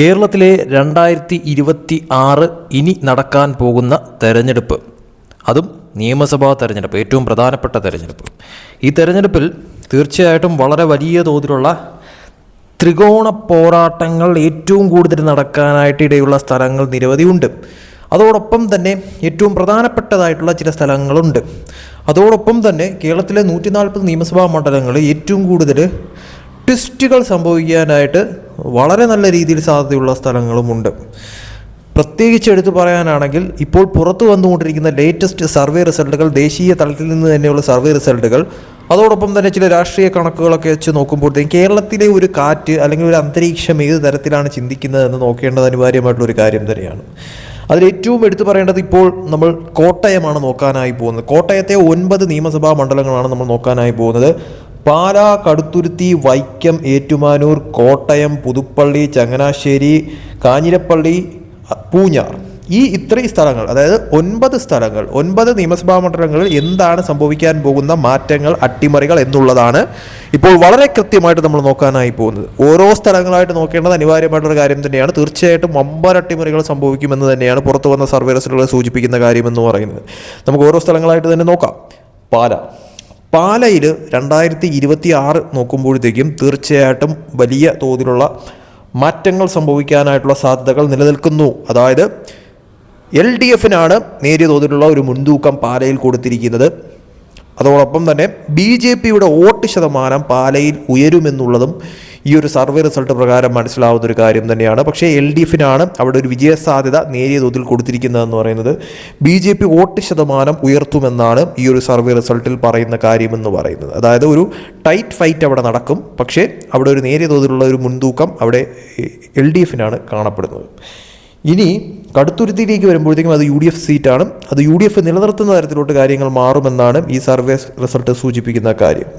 കേരളത്തിലെ 2026 ഇനി നടക്കാൻ പോകുന്ന തെരഞ്ഞെടുപ്പ്, അതും നിയമസഭാ തെരഞ്ഞെടുപ്പ്, ഏറ്റവും പ്രധാനപ്പെട്ട തെരഞ്ഞെടുപ്പ്. ഈ തെരഞ്ഞെടുപ്പിൽ തീർച്ചയായിട്ടും വളരെ വലിയ തോതിലുള്ള ത്രികോണ പോരാട്ടങ്ങൾ ഏറ്റവും കൂടുതൽ നടക്കാനായിട്ട് ഇടയുള്ള സ്ഥലങ്ങൾ നിരവധിയുണ്ട്. അതോടൊപ്പം തന്നെ ഏറ്റവും പ്രധാനപ്പെട്ടതായിട്ടുള്ള ചില സ്ഥലങ്ങളുണ്ട്. അതോടൊപ്പം തന്നെ കേരളത്തിലെ 140 നിയമസഭാ മണ്ഡലങ്ങളിൽ ഏറ്റവും കൂടുതൽ ട്വിസ്റ്റുകൾ സംഭവിക്കാനായിട്ട് വളരെ നല്ല രീതിയിൽ സാധ്യതയുള്ള സ്ഥലങ്ങളുമുണ്ട്. പ്രത്യേകിച്ച് എടുത്തു പറയാനാണെങ്കിൽ ഇപ്പോൾ പുറത്തു വന്നുകൊണ്ടിരിക്കുന്ന ലേറ്റസ്റ്റ് സർവേ റിസൾട്ടുകൾ, ദേശീയ തലത്തിൽ നിന്ന് തന്നെയുള്ള സർവേ റിസൾട്ടുകൾ, അതോടൊപ്പം തന്നെ ചില രാഷ്ട്രീയ കണക്കുകളൊക്കെ വെച്ച് നോക്കുമ്പോഴത്തേക്കും കേരളത്തിലെ ഒരു കാറ്റ് അല്ലെങ്കിൽ ഒരു അന്തരീക്ഷം ഏത് തരത്തിലാണ് ചിന്തിക്കുന്നതെന്ന് നോക്കേണ്ടത് അനിവാര്യമായിട്ടുള്ളൊരു കാര്യം തന്നെയാണ്. അതിലേറ്റവും എടുത്തു പറയേണ്ടത് ഇപ്പോൾ നമ്മൾ കോട്ടയമാണ് നോക്കാനായി പോകുന്നത്. കോട്ടയത്തെ 9 നിയമസഭാ മണ്ഡലങ്ങളാണ് നമ്മൾ നോക്കാനായി പോകുന്നത്. പാലാ, കടുത്തുരുത്തി, വൈക്കം, ഏറ്റുമാനൂർ, കോട്ടയം, പുതുപ്പള്ളി, ചങ്ങനാശ്ശേരി, കാഞ്ഞിരപ്പള്ളി, പൂഞ്ഞാർ, ഈ ഇത്രയും സ്ഥലങ്ങൾ, അതായത് 9 സ്ഥലങ്ങൾ, 9 നിയമസഭാ മണ്ഡലങ്ങളിൽ എന്താണ് സംഭവിക്കാൻ പോകുന്ന മാറ്റങ്ങൾ, അട്ടിമറികൾ എന്നുള്ളതാണ് ഇപ്പോൾ വളരെ കൃത്യമായിട്ട് നമ്മൾ നോക്കാനായി പോകുന്നത്. ഓരോ സ്ഥലങ്ങളായിട്ട് നോക്കേണ്ടത് അനിവാര്യമായിട്ടുള്ള കാര്യം തന്നെയാണ്. തീർച്ചയായിട്ടും വമ്പൻ അട്ടിമറികൾ സംഭവിക്കുമെന്ന് തന്നെയാണ് പുറത്തു വന്ന സർവേ റിസൾട്ടുകൾ സൂചിപ്പിക്കുന്ന കാര്യമെന്ന് പറയുന്നത്. നമുക്ക് ഓരോ സ്ഥലങ്ങളായിട്ട് തന്നെ നോക്കാം. പാലയിൽ 2026 നോക്കുമ്പോഴത്തേക്കും തീർച്ചയായിട്ടും വലിയ തോതിലുള്ള മാറ്റങ്ങൾ സംഭവിക്കാനായിട്ടുള്ള സാധ്യതകൾ നിലനിൽക്കുന്നു. അതായത് LDFനാണ് നേരിയ തോതിലുള്ള ഒരു മുൻതൂക്കം പാലയിൽ കൊടുത്തിരിക്കുന്നത്. അതോടൊപ്പം തന്നെ BJPയുടെ വോട്ട് ശതമാനം പാലയിൽ ഉയരുമെന്നുള്ളതും ഈ ഒരു സർവേ റിസൾട്ട് പ്രകാരം മനസ്സിലാവുന്ന ഒരു കാര്യം തന്നെയാണ്. പക്ഷേ LDFനാണ് അവിടെ ഒരു വിജയസാധ്യത നേരിയ തോതിൽ കൊടുത്തിരിക്കുന്നതെന്ന് പറയുന്നത്. BJP വോട്ട് ശതമാനം ഉയർത്തുമെന്നാണ് ഈ ഒരു സർവേ റിസൾട്ടിൽ പറയുന്ന കാര്യമെന്ന് പറയുന്നത്. അതായത് ഒരു ടൈറ്റ് ഫൈറ്റ് അവിടെ നടക്കും, പക്ഷേ അവിടെ ഒരു നേരിയ തോതിലുള്ള ഒരു മുൻതൂക്കം അവിടെ LDFനാണ് കാണപ്പെടുന്നത്. ഇനി കടുത്തുരുത്തിയിലേക്ക് വരുമ്പോഴത്തേക്കും അത് UDF സീറ്റാണ്. അത് UDF നിലനിർത്തുന്ന തരത്തിലോട്ട് കാര്യങ്ങൾ മാറുമെന്നാണ് ഈ സർവേ റിസൾട്ട് സൂചിപ്പിക്കുന്ന കാര്യം.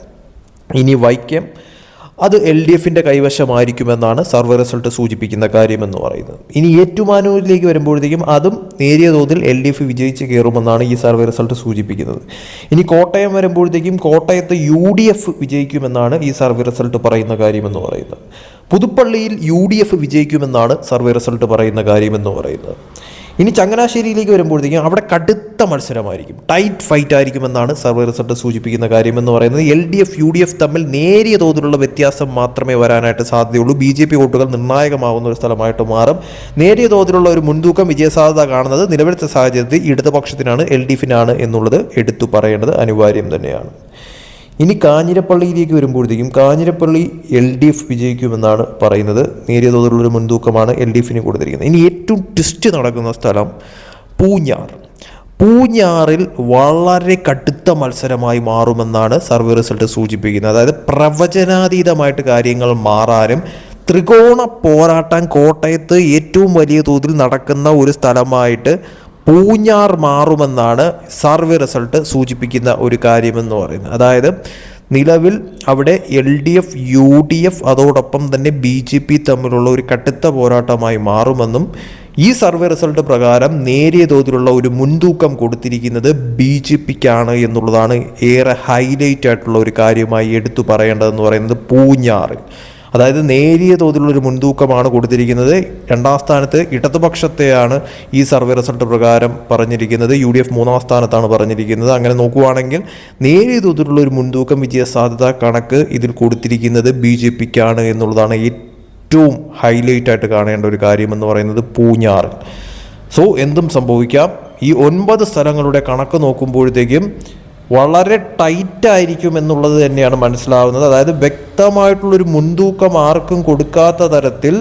ഇനി വൈക്കം, അത് LDFൻ്റെ കൈവശമായിരിക്കുമെന്നാണ് സർവേ റിസൾട്ട് സൂചിപ്പിക്കുന്ന കാര്യമെന്ന് പറയുന്നത്. ഇനി ഏറ്റുമാനൂരിലേക്ക് വരുമ്പോഴത്തേക്കും അതും നേരിയ തോതിൽ LDF വിജയിച്ച് കയറുമെന്നാണ് ഈ സർവേ റിസൾട്ട് സൂചിപ്പിക്കുന്നത്. ഇനി കോട്ടയം വരുമ്പോഴത്തേക്കും കോട്ടയത്ത് UDF വിജയിക്കുമെന്നാണ് ഈ സർവേ റിസൾട്ട് പറയുന്ന കാര്യമെന്ന് പറയുന്നത്. പുതുപ്പള്ളിയിൽ UDF വിജയിക്കുമെന്നാണ് സർവേ റിസൾട്ട് പറയുന്ന കാര്യമെന്ന് പറയുന്നത്. ഇനി ചങ്ങനാശ്ശേരിയിലേക്ക് വരുമ്പോഴത്തേക്കും അവിടെ കടുത്ത മത്സരമായിരിക്കും, ടൈറ്റ് ഫൈറ്റ് ആയിരിക്കുമെന്നാണ് സർവേ റിസൾട്ട് സൂചിപ്പിക്കുന്ന കാര്യമെന്ന് പറയുന്നത്. LDF UDF തമ്മിൽ നേരിയ തോതിലുള്ള വ്യത്യാസം മാത്രമേ വരാനായിട്ട് സാധ്യതയുള്ളൂ. BJP വോട്ടുകൾ നിർണായകമാകുന്ന ഒരു സ്ഥലമായിട്ട് മാറും. നേരിയ തോതിലുള്ള ഒരു മുൻതൂക്കം, വിജയസാധ്യത കാണുന്നത് നിലവിലത്തെ സാഹചര്യത്തിൽ ഇടതുപക്ഷത്തിനാണ്, LDFനാണ് എന്നുള്ളത് എടുത്തു പറയേണ്ടത് അനിവാര്യം തന്നെയാണ്. ഇനി കാഞ്ഞിരപ്പള്ളിയിലേക്ക് വരുമ്പോഴത്തേക്കും കാഞ്ഞിരപ്പള്ളി LDF വിജയിക്കുമെന്നാണ് പറയുന്നത്. നേരിയ തോതിലുള്ളൊരു മുൻതൂക്കമാണ് LDFന് കൊടുത്തിരിക്കുന്നത്. ഇനി ഏറ്റവും ട്വിസ്റ്റ് നടക്കുന്ന സ്ഥലം പൂഞ്ഞാറിൽ വളരെ കടുത്ത മത്സരമായി മാറുമെന്നാണ് സർവേ റിസൾട്ട് സൂചിപ്പിക്കുന്നത്. അതായത് പ്രവചനാതീതമായിട്ട് കാര്യങ്ങൾ മാറാനും ത്രികോണ പോരാട്ടം കോട്ടയത്ത് ഏറ്റവും വലിയ തോതിൽ നടക്കുന്ന ഒരു സ്ഥലമായിട്ട് പൂഞ്ഞാർ മാറുമെന്നാണ് സർവേ റിസൾട്ട് സൂചിപ്പിക്കുന്ന ഒരു കാര്യമെന്ന് പറയുന്നത്. അതായത് നിലവിൽ അവിടെ LDF UDF അതോടൊപ്പം തന്നെ BJP തമ്മിലുള്ള ഒരു കടുത്ത പോരാട്ടമായി മാറുമെന്നും ഈ സർവേ റിസൾട്ട് പ്രകാരം നേരിയ തോതിലുള്ള ഒരു മുൻതൂക്കം കൊടുത്തിരിക്കുന്നത് BJPക്കാണ് എന്നുള്ളതാണ് ഏറെ ഹൈലൈറ്റ് ആയിട്ടുള്ള ഒരു കാര്യമായി എടുത്തു പറയേണ്ടതെന്ന് പറയുന്നത്. പൂഞ്ഞാറിൽ അതായത് നേരിയ തോതിലുള്ളൊരു മുൻതൂക്കമാണ് കൊടുത്തിരിക്കുന്നത്. 2ാം സ്ഥാനത്ത് ഇടതുപക്ഷത്തെയാണ് ഈ സർവേ റിസൾട്ട് പ്രകാരം പറഞ്ഞിരിക്കുന്നത്. UDF 3ാം സ്ഥാനത്താണ് പറഞ്ഞിരിക്കുന്നത്. അങ്ങനെ നോക്കുകയാണെങ്കിൽ നേരിയ തോതിലുള്ള ഒരു മുൻതൂക്കം, വിജയസാധ്യത കണക്ക് ഇതിൽ കൊടുത്തിരിക്കുന്നത് BJPക്കാണ് എന്നുള്ളതാണ് ഏറ്റവും ഹൈലൈറ്റ് ആയിട്ട് കാണേണ്ട ഒരു കാര്യമെന്ന് പറയുന്നത് പൂഞ്ഞാറിൽ. സോ എന്തും സംഭവിക്കാം. ഈ 9 സ്ഥലങ്ങളുടെ കണക്ക് നോക്കുമ്പോഴത്തേക്കും വളരെ ടൈറ്റായിരിക്കും എന്നുള്ളത് തന്നെയാണ് മനസ്സിലാവുന്നത്. അതായത് വ്യക്തമായിട്ടുള്ളൊരു മുൻതൂക്കം ആർക്കും കൊടുക്കാത്ത തരത്തിൽ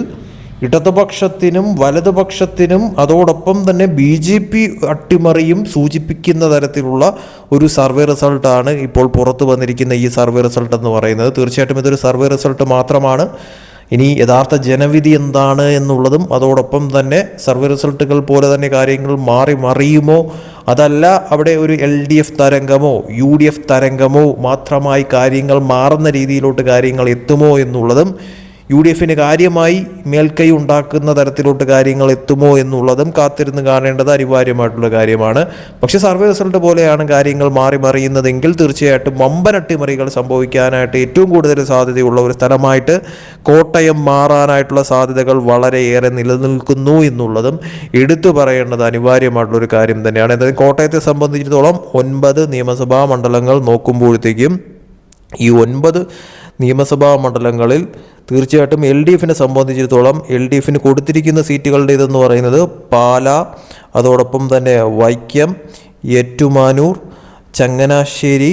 ഇടതുപക്ഷത്തിനും വലതുപക്ഷത്തിനും അതോടൊപ്പം തന്നെ BJP അട്ടിമറിയും സൂചിപ്പിക്കുന്ന തരത്തിലുള്ള ഒരു സർവേ റിസൾട്ടാണ് ഇപ്പോൾ പുറത്തു വന്നിരിക്കുന്ന ഈ സർവേ റിസൾട്ട് എന്ന് പറയുന്നത്. തീർച്ചയായിട്ടും ഇതൊരു സർവേ റിസൾട്ട് മാത്രമാണ്. ഇനി യഥാർത്ഥ ജനവിധി എന്താണ് എന്നുള്ളതും അതോടൊപ്പം തന്നെ സർവേ റിസൾട്ടുകൾ പോലെ തന്നെ കാര്യങ്ങൾ മാറി മറിയുമോ, അതല്ല അവിടെ ഒരു LDF തരംഗമോ UDF തരംഗമോ മാത്രമായി കാര്യങ്ങൾ മാറുന്ന രീതിയിലോട്ട് കാര്യങ്ങൾ എത്തുമോ എന്നുള്ളതും UDF കാര്യമായി മേൽക്കൈ ഉണ്ടാക്കുന്ന തരത്തിലോട്ട് കാര്യങ്ങൾ എത്തുമോ എന്നുള്ളതും കാത്തിരുന്ന് കാണേണ്ടത് അനിവാര്യമായിട്ടുള്ള കാര്യമാണ്. പക്ഷേ സർവേ റിസൾട്ട് പോലെയാണ് കാര്യങ്ങൾ മാറി മറിയുന്നതെങ്കിൽ തീർച്ചയായിട്ടും വമ്പൻ അട്ടിമറികൾ സംഭവിക്കാനായിട്ട് ഏറ്റവും കൂടുതൽ സാധ്യതയുള്ള ഒരു സ്ഥലമായിട്ട് കോട്ടയം മാറാനായിട്ടുള്ള സാധ്യതകൾ വളരെയേറെ നിലനിൽക്കുന്നു എന്നുള്ളതും എടുത്തു പറയേണ്ടത് അനിവാര്യമായിട്ടുള്ളൊരു കാര്യം തന്നെയാണ്. എന്തായാലും കോട്ടയത്തെ സംബന്ധിച്ചിടത്തോളം 9 നിയമസഭാ മണ്ഡലങ്ങൾ നോക്കുമ്പോഴത്തേക്കും ഈ 9 നിയമസഭാ മണ്ഡലങ്ങളിൽ തീർച്ചയായിട്ടും LDF സംബന്ധിച്ചിടത്തോളം LDF കൊടുത്തിരിക്കുന്ന സീറ്റുകളുടെ ഇതെന്ന് പറയുന്നത് പാല, അതോടൊപ്പം തന്നെ വൈക്കം, ഏറ്റുമാനൂർ, ചങ്ങനാശ്ശേരി,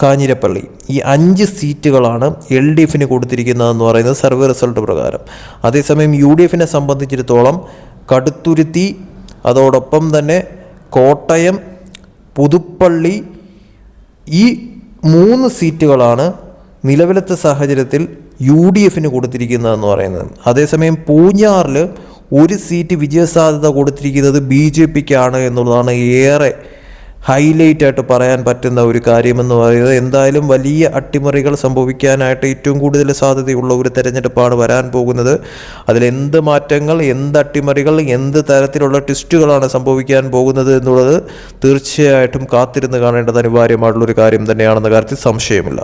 കാഞ്ഞിരപ്പള്ളി, ഈ 5 സീറ്റുകളാണ് LDF കൊടുത്തിരിക്കുന്നതെന്ന് പറയുന്നത് സർവേ റിസൾട്ട് പ്രകാരം. അതേസമയം UDF സംബന്ധിച്ചിടത്തോളം കടുത്തുരുത്തി, അതോടൊപ്പം തന്നെ കോട്ടയം, പുതുപ്പള്ളി, ഈ 3 സീറ്റുകളാണ് നിലവിലത്തെ സാഹചര്യത്തിൽ UDF കൊടുത്തിരിക്കുന്നതെന്ന് പറയുന്നത്. അതേസമയം പൂഞ്ഞാറിൽ 1 സീറ്റ് വിജയസാധ്യത കൊടുത്തിരിക്കുന്നത് BJPക്കാണ് എന്നുള്ളതാണ് ഏറെ ഹൈലൈറ്റ് ആയിട്ട് പറയാൻ പറ്റുന്ന ഒരു കാര്യമെന്ന് പറയുന്നത്. എന്തായാലും വലിയ അട്ടിമറികൾ സംഭവിക്കാനായിട്ട് ഏറ്റവും കൂടുതൽ സാധ്യതയുള്ള ഒരു തെരഞ്ഞെടുപ്പാണ് വരാൻ പോകുന്നത്. അതിലെന്ത് മാറ്റങ്ങൾ, എന്ത് അട്ടിമറികൾ, എന്ത് തരത്തിലുള്ള ട്വിസ്റ്റുകളാണ് സംഭവിക്കാൻ പോകുന്നത് എന്നുള്ളത് തീർച്ചയായിട്ടും കാത്തിരുന്ന് കാണേണ്ടത് അനിവാര്യമായിട്ടുള്ളൊരു കാര്യം തന്നെയാണെന്ന കാര്യത്തിൽ സംശയമില്ല.